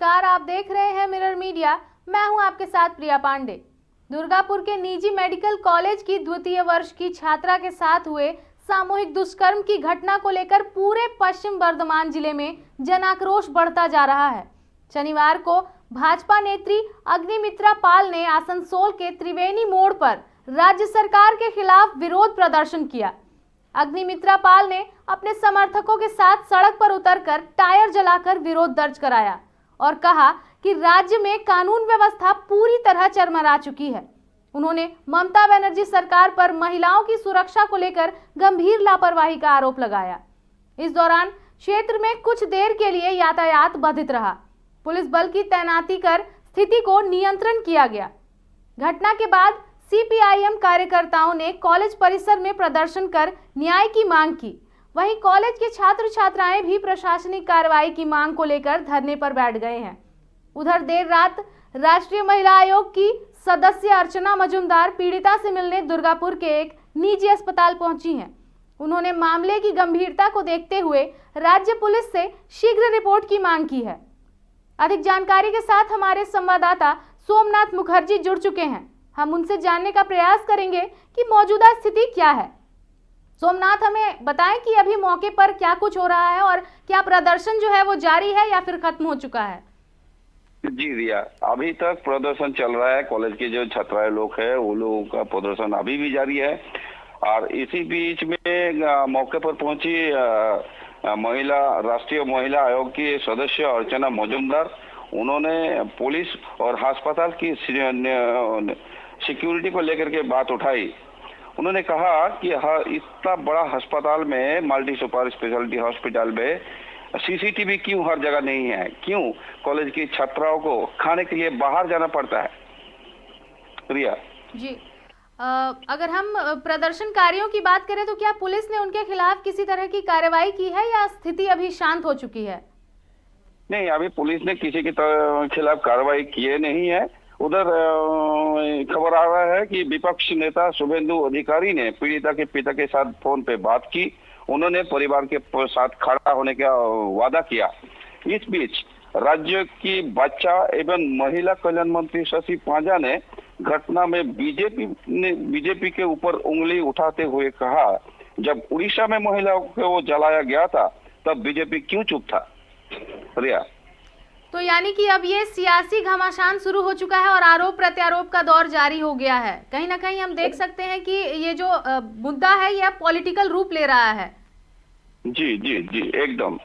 नमस्कार, आप देख रहे हैं मिरर मीडिया। मैं हूं आपके साथ प्रिया पांडे। दुर्गापुर के निजी मेडिकल कॉलेज की द्वितीय वर्ष की छात्रा के साथ हुए सामूहिक दुष्कर्म की घटना को लेकर पूरे पश्चिम बर्धमान जिले में जन आक्रोश बढ़ता जा रहा है। शनिवार को भाजपा नेत्री अग्निमित्रा पाल ने आसनसोल के त्रिवेणी मोड़ पर राज्य सरकार के खिलाफ विरोध प्रदर्शन किया। अग्निमित्रा पाल ने अपने समर्थकों के साथ सड़क पर उतरकर टायर जलाकर विरोध दर्ज कराया और कहा कि राज्य में कानून व्यवस्था पूरी तरह चरमरा चुकी है। उन्होंने ममता बनर्जी सरकार पर महिलाओं की सुरक्षा को लेकर गंभीर लापरवाही का आरोप लगाया। इस दौरान क्षेत्र में कुछ देर के लिए यातायात बाधित रहा। पुलिस बल की तैनाती कर स्थिति को नियंत्रण किया गया। घटना के बाद सीपीआईएम कार्यकर्ताओं ने कॉलेज परिसर में प्रदर्शन कर न्याय की मांग की। वहीं कॉलेज के छात्र छात्राएं भी प्रशासनिक कार्रवाई की मांग को लेकर धरने पर बैठ गए हैं। उधर देर रात राष्ट्रीय महिला आयोग की सदस्य अर्चना मजूमदार पीड़िता से मिलने दुर्गापुर के एक निजी अस्पताल पहुंची हैं। उन्होंने मामले की गंभीरता को देखते हुए राज्य पुलिस से शीघ्र रिपोर्ट की मांग की है। अधिक जानकारी के साथ हमारे संवाददाता सोमनाथ मुखर्जी जुड़ चुके हैं। हम उनसे जानने का प्रयास करेंगे कि मौजूदा स्थिति क्या है। सोमनाथ, हमें बताएं कि अभी मौके पर क्या कुछ हो रहा है और क्या प्रदर्शन जो है वो जारी है या फिर खत्म हो चुका है? जी रिया, अभी तक प्रदर्शन चल रहा है। कॉलेज के जो छात्राएं लोग हैं वो लोगों का प्रदर्शन अभी भी जारी है। और इसी बीच में मौके पर पहुंची राष्ट्रीय महिला आयोग की सदस्य अर्चना मजूमदार, उन्होंने पुलिस और अस्पताल की सिक्योरिटी को लेकर के बात उठाई। उन्होंने कहा कि इतना बड़ा अस्पताल में, मल्टी सुपर स्पेशलिटी हॉस्पिटल में सीसीटीवी क्यों हर जगह नहीं है? क्यों कॉलेज की छात्राओं को खाने के लिए बाहर जाना पड़ता है? रिया जी, अगर हम प्रदर्शनकारियों की बात करें तो क्या पुलिस ने उनके खिलाफ किसी तरह की कार्रवाई की है या स्थिति अभी शांत हो चुकी है? नहीं, अभी पुलिस ने किसी के खिलाफ कार्रवाई किए नहीं है। उधर खबर आ रहा है कि विपक्ष नेता शुभेंदु अधिकारी ने पीड़िता के पिता के साथ फोन पे बात की। उन्होंने परिवार के साथ खड़ा होने का वादा किया। इस बीच राज्य की बच्चा एवं महिला कल्याण मंत्री शशि पांजा ने घटना में बीजेपी के ऊपर उंगली उठाते हुए कहा, जब उड़ीसा में महिलाओं को जलाया गया था तब बीजेपी क्यों चुप था? रिया, तो यानी कि अब ये सियासी घमासान शुरू हो चुका है और आरोप प्रत्यारोप का दौर जारी हो गया है। कहीं ना कहीं हम देख सकते हैं कि ये जो मुद्दा है ये पॉलिटिकल रूप ले रहा है। जी जी जी, एकदम।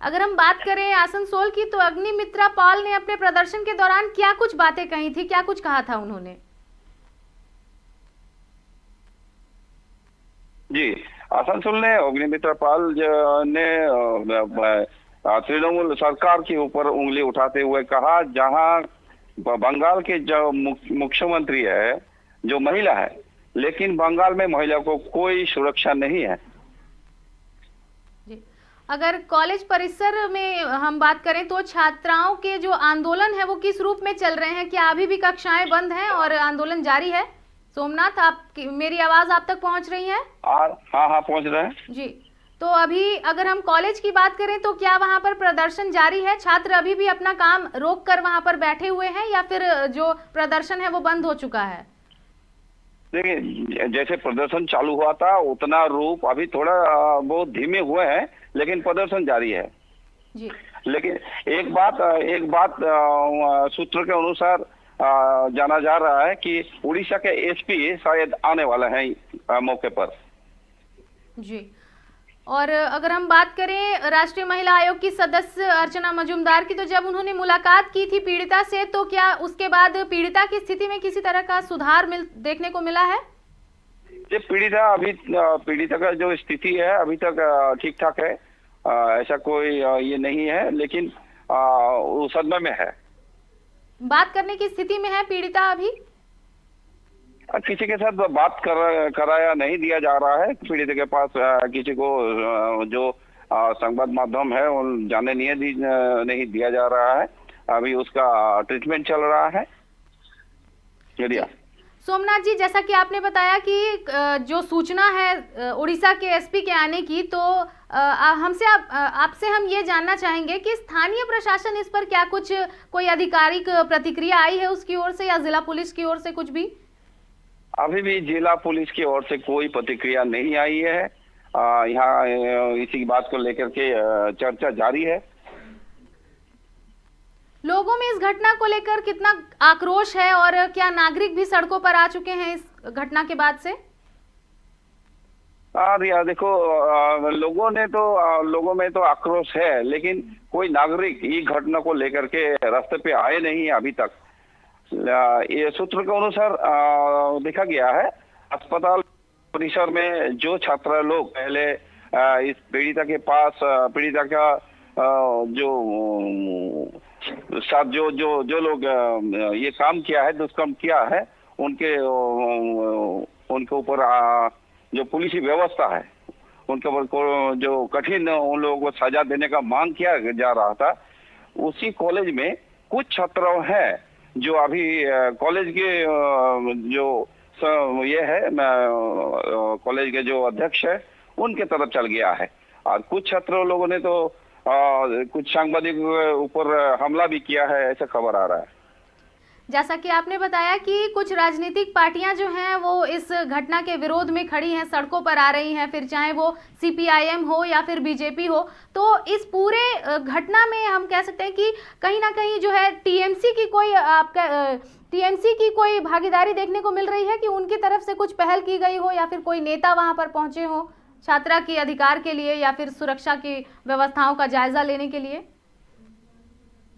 अगर हम बात करें आसनसोल की, तो अग्निमित्रा पाल ने अपने प्रदर्शन के दौरान क्या कुछ बातें कही थी, क्या कुछ कहा था उन्होंने? जी, आसनसोल ने अग्निमित्रा पाल ने तृणमूल सरकार के ऊपर उंगली उठाते हुए कहा, जहां बंगाल के जो मुख्यमंत्री है जो महिला है, लेकिन बंगाल में महिला को कोई सुरक्षा नहीं है। अगर कॉलेज परिसर में हम बात करें तो छात्राओं के जो आंदोलन है वो किस रूप में चल रहे हैं? क्या अभी भी कक्षाएं बंद हैं और आंदोलन जारी है? सोमनाथ, मेरी आवाज आप तक पहुंच रही है? हाँ, पहुंच रहे हैं जी। तो अभी अगर हम कॉलेज की बात करें तो क्या वहां पर प्रदर्शन जारी है? छात्र अभी भी अपना काम रोक कर वहां पर बैठे हुए हैं या फिर जो प्रदर्शन है वो बंद हो चुका है? देखिए, जैसे प्रदर्शन चालू हुआ था उतना रूप अभी थोड़ा बहुत धीमे हुए हैं, लेकिन प्रदर्शन जारी है जी। लेकिन एक बात सूत्र के अनुसार जाना जा रहा है कि उड़ीसा के एसपी शायद आने वाले हैं मौके पर। जी। और अगर हम बात करें राष्ट्रीय महिला आयोग की सदस्य अर्चना मजूमदार की, तो जब उन्होंने मुलाकात की थी पीड़िता से, तो क्या उसके बाद पीड़िता की स्थिति में किसी तरह का सुधार देखने को मिला है? ये पीड़िता का जो स्थिति है अभी तक ठीक ठाक है। ऐसा कोई ये नहीं है, लेकिन वो सदमे में है। बात करने की स्थिति में है पीड़िता अभी? किसी के साथ बात कराया नहीं दिया जा रहा है। पीड़ित के पास किसी को जो संवाद माध्यम है वो जाने नहीं दिया जा रहा है। अभी उसका ट्रीटमेंट चल रहा है। सोमनाथ जी, जैसा कि आपने बताया कि जो सूचना है उड़ीसा के एसपी के आने की, तो आपसे हम ये जानना चाहेंगे कि स्थानीय प्रशासन इस पर क्या कुछ कोई आधिकारिक प्रतिक्रिया आई है उसकी ओर से, या जिला पुलिस की ओर से कुछ भी? अभी भी जिला पुलिस की ओर से कोई प्रतिक्रिया नहीं आई है। यहाँ इसी बात को लेकर के चर्चा जारी है। लोगों में इस घटना को लेकर कितना आक्रोश है, और क्या नागरिक भी सड़कों पर आ चुके हैं इस घटना के बाद से? यार देखो, लोगों में तो आक्रोश है, लेकिन कोई नागरिक ये घटना को लेकर के रास्ते पे आए नहीं अभी तक। ये सूत्र के अनुसार देखा गया है, अस्पताल परिसर में जो छात्र लोग पहले इस पीड़िता के पास, पीड़िता का जो साथ जो लोग ये काम किया है, दुष्कर्म किया है, उनके ऊपर जो पुलिस व्यवस्था है उनके ऊपर जो कठिन उन लोगों को सजा देने का मांग किया जा रहा था, उसी कॉलेज में कुछ छात्र हैं जो अभी कॉलेज के जो ये है कॉलेज के जो अध्यक्ष है उनके तरफ चल गया है, और कुछ छात्र लोगों ने तो कुछ सांबादिक ऊपर हमला भी किया है, ऐसा खबर आ रहा है। जैसा कि आपने बताया कि कुछ राजनीतिक पार्टियां जो हैं वो इस घटना के विरोध में खड़ी हैं, सड़कों पर आ रही हैं, फिर चाहे वो सीपीआईएम हो या फिर बीजेपी हो, तो इस पूरे घटना में हम कह सकते हैं कि कहीं ना कहीं जो है टीएमसी की कोई भागीदारी देखने को मिल रही है, कि उनकी तरफ से कुछ पहल की गई हो, या फिर कोई नेता वहां पर पहुंचे हो छात्रा के अधिकार के लिए या फिर सुरक्षा की व्यवस्थाओं का जायजा लेने के लिए?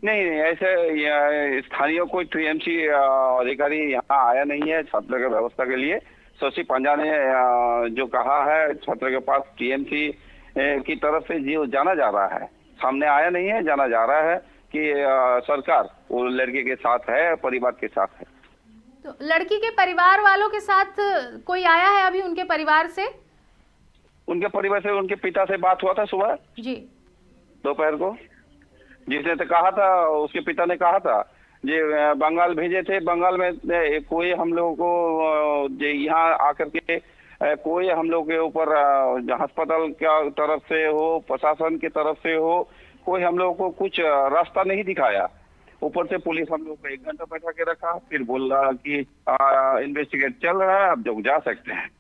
नहीं, ऐसे स्थानीय कोई टीएमसी अधिकारी यहाँ आया नहीं है छात्र की व्यवस्था के लिए। शशि पंजा ने जो कहा है, छात्र के पास टीएमसी की तरफ से जो जाना जा रहा है, सामने आया नहीं है, जाना जा रहा है कि सरकार वो लड़के के साथ है, परिवार के साथ है। तो लड़की के परिवार वालों के साथ कोई आया है अभी? उनके परिवार से, उनके परिवार से, उनके पिता से बात हुआ था सुबह जी, दोपहर को, जिसने तो कहा था, उसके पिता ने कहा था जे बंगाल भेजे थे, बंगाल में कोई हम लोगों को यहाँ आकर के कोई हम लोग के ऊपर अस्पताल की तरफ से हो, प्रशासन की तरफ से हो, कोई हम लोगों को कुछ रास्ता नहीं दिखाया। ऊपर से पुलिस हम लोग को 1 घंटा बैठा के रखा, फिर बोल रहा कि इन्वेस्टिगेट चल रहा है, आप जो जा सकते हैं।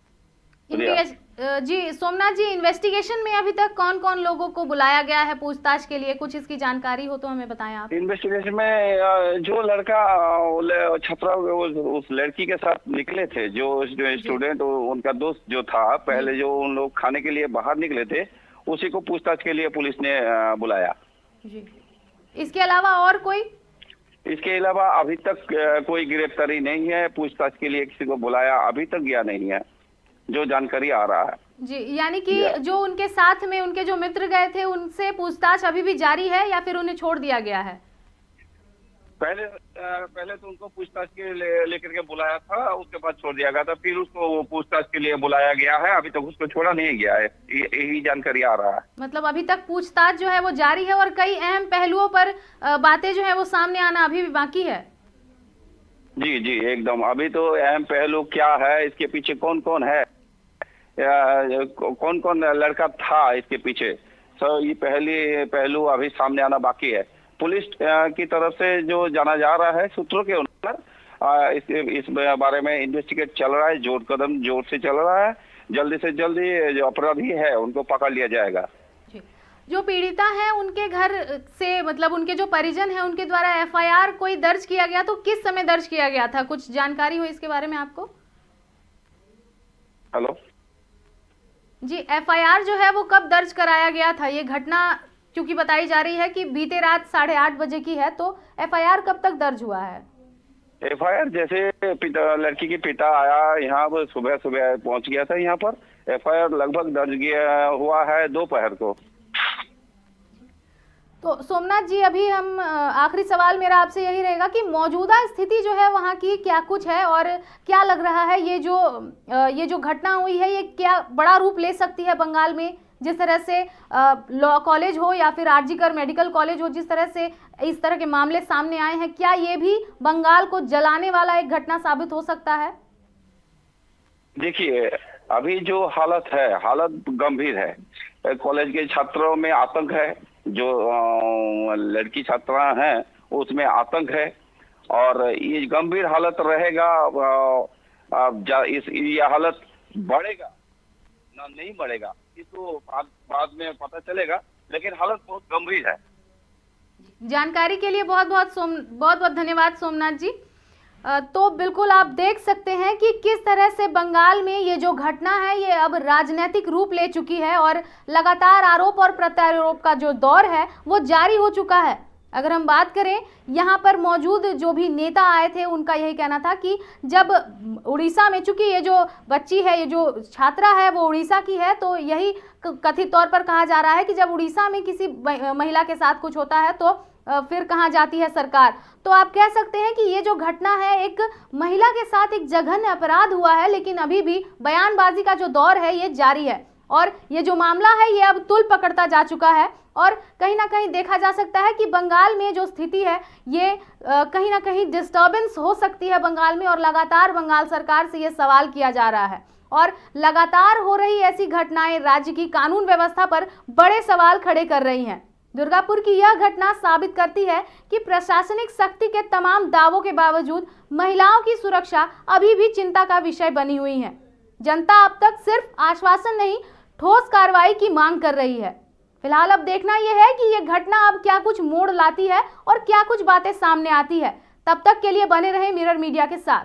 जी सोमनाथ जी, इन्वेस्टिगेशन में अभी तक कौन कौन लोगों को बुलाया गया है पूछताछ के लिए? कुछ इसकी जानकारी हो तो हमें बताएं आप। इन्वेस्टिगेशन में जो लड़का छात्रा उस लड़की के साथ निकले थे, जो स्टूडेंट, उनका दोस्त जो था पहले, जो उन लोग खाने के लिए बाहर निकले थे, उसी को पूछताछ के लिए पुलिस ने बुलाया जी। इसके अलावा और कोई? इसके अलावा अभी तक कोई गिरफ्तारी नहीं है। पूछताछ के लिए किसी को बुलाया अभी तक गया नहीं है, जो जानकारी आ रहा है जी। यानी कि जो उनके साथ में उनके जो मित्र गए थे, उनसे पूछताछ अभी भी जारी है या फिर उन्हें छोड़ दिया गया है? पहले तो उनको पूछताछ के लेकर के बुलाया था, उसके बाद छोड़ दिया गया था, फिर उसको पूछताछ के लिए बुलाया गया है, अभी तक उसको छोड़ा नहीं गया है, यही जानकारी आ रहा है। मतलब अभी तक पूछताछ जो है वो जारी है, और कई अहम पहलुओं पर बातें जो है वो सामने आना अभी भी बाकी है। जी जी, एकदम। अभी तो अहम पहलू क्या है, इसके पीछे कौन कौन है, कौन कौन लड़का था इसके पीछे, तो ये पहलू अभी सामने आना बाकी है। पुलिस की तरफ से जो जाना जा रहा है, सूत्रों के अनुसार इस बारे में इन्वेस्टिगेट चल रहा है, जोर से चल रहा है। जल्दी से जल्दी जो अपराधी है उनको पकड़ लिया जाएगा। जो पीड़िता है उनके घर से, मतलब उनके जो परिजन है, उनके द्वारा एफआईआर कोई दर्ज किया गया तो किस समय दर्ज किया गया था? कुछ जानकारी हो इसके बारे में आपको? हेलो जी, एफआईआर जो है वो कब दर्ज कराया गया था? ये घटना क्योंकि बताई जा रही है कि बीते रात 8:30 बजे की है, तो एफआईआर कब तक दर्ज हुआ है? एफआईआर जैसे लड़की के पिता आया यहाँ पर, सुबह पहुंच गया था यहाँ पर, एफआईआर लगभग दर्ज हुआ है दोपहर को। तो सोमनाथ जी, अभी हम आखिरी सवाल मेरा आपसे यही रहेगा कि मौजूदा स्थिति जो है वहाँ की क्या कुछ है, और क्या लग रहा है ये जो घटना हुई है, ये क्या बड़ा रूप ले सकती है बंगाल में? जिस तरह से लॉ कॉलेज हो या फिर आरजीकर मेडिकल कॉलेज हो, जिस तरह से इस तरह के मामले सामने आए हैं, क्या ये भी बंगाल को जलाने वाला एक घटना साबित हो सकता है? देखिए, अभी जो हालत है, हालत गंभीर है। कॉलेज के छात्रों में आतंक है, जो लड़की छात्रा हैं उसमें आतंक है, और ये गंभीर हालत रहेगा। ये हालत बढ़ेगा ना नहीं बढ़ेगा, ये तो बाद में पता चलेगा, लेकिन हालत बहुत गंभीर है। जानकारी के लिए बहुत बहुत धन्यवाद सोमनाथ जी। तो बिल्कुल आप देख सकते हैं कि किस तरह से बंगाल में ये जो घटना है ये अब राजनीतिक रूप ले चुकी है और लगातार आरोप और प्रत्यारोप का जो दौर है वो जारी हो चुका है। अगर हम बात करें, यहाँ पर मौजूद जो भी नेता आए थे उनका यही कहना था कि जब उड़ीसा में, चूंकि ये जो बच्ची है, ये जो छात्रा है वो उड़ीसा की है, तो यही कथित तौर पर कहा जा रहा है कि जब उड़ीसा में किसी महिला के साथ कुछ होता है तो फिर कहाँ जाती है सरकार। तो आप कह सकते हैं कि ये जो घटना है एक महिला के साथ एक जघन्य अपराध हुआ है, लेकिन अभी भी बयानबाजी का जो दौर है ये जारी है और ये जो मामला है ये अब तुल पकड़ता जा चुका है। और कहीं ना कहीं देखा जा सकता है कि बंगाल में जो स्थिति है ये कहीं ना कहीं डिस्टर्बेंस हो सकती है बंगाल में, और लगातार बंगाल सरकार से ये सवाल किया जा रहा है और लगातार हो रही ऐसी घटनाएं राज्य की कानून व्यवस्था पर बड़े सवाल खड़े कर रही हैं। दुर्गापुर की यह घटना साबित करती है कि प्रशासनिक सख्ती के तमाम दावों के बावजूद महिलाओं की सुरक्षा अभी भी चिंता का विषय बनी हुई है। जनता अब तक सिर्फ आश्वासन नहीं, ठोस कार्रवाई की मांग कर रही है। फिलहाल अब देखना यह है कि यह घटना अब क्या कुछ मोड़ लाती है और क्या कुछ बातें सामने आती है। तब तक के लिए बने रहे मिरर मीडिया के साथ।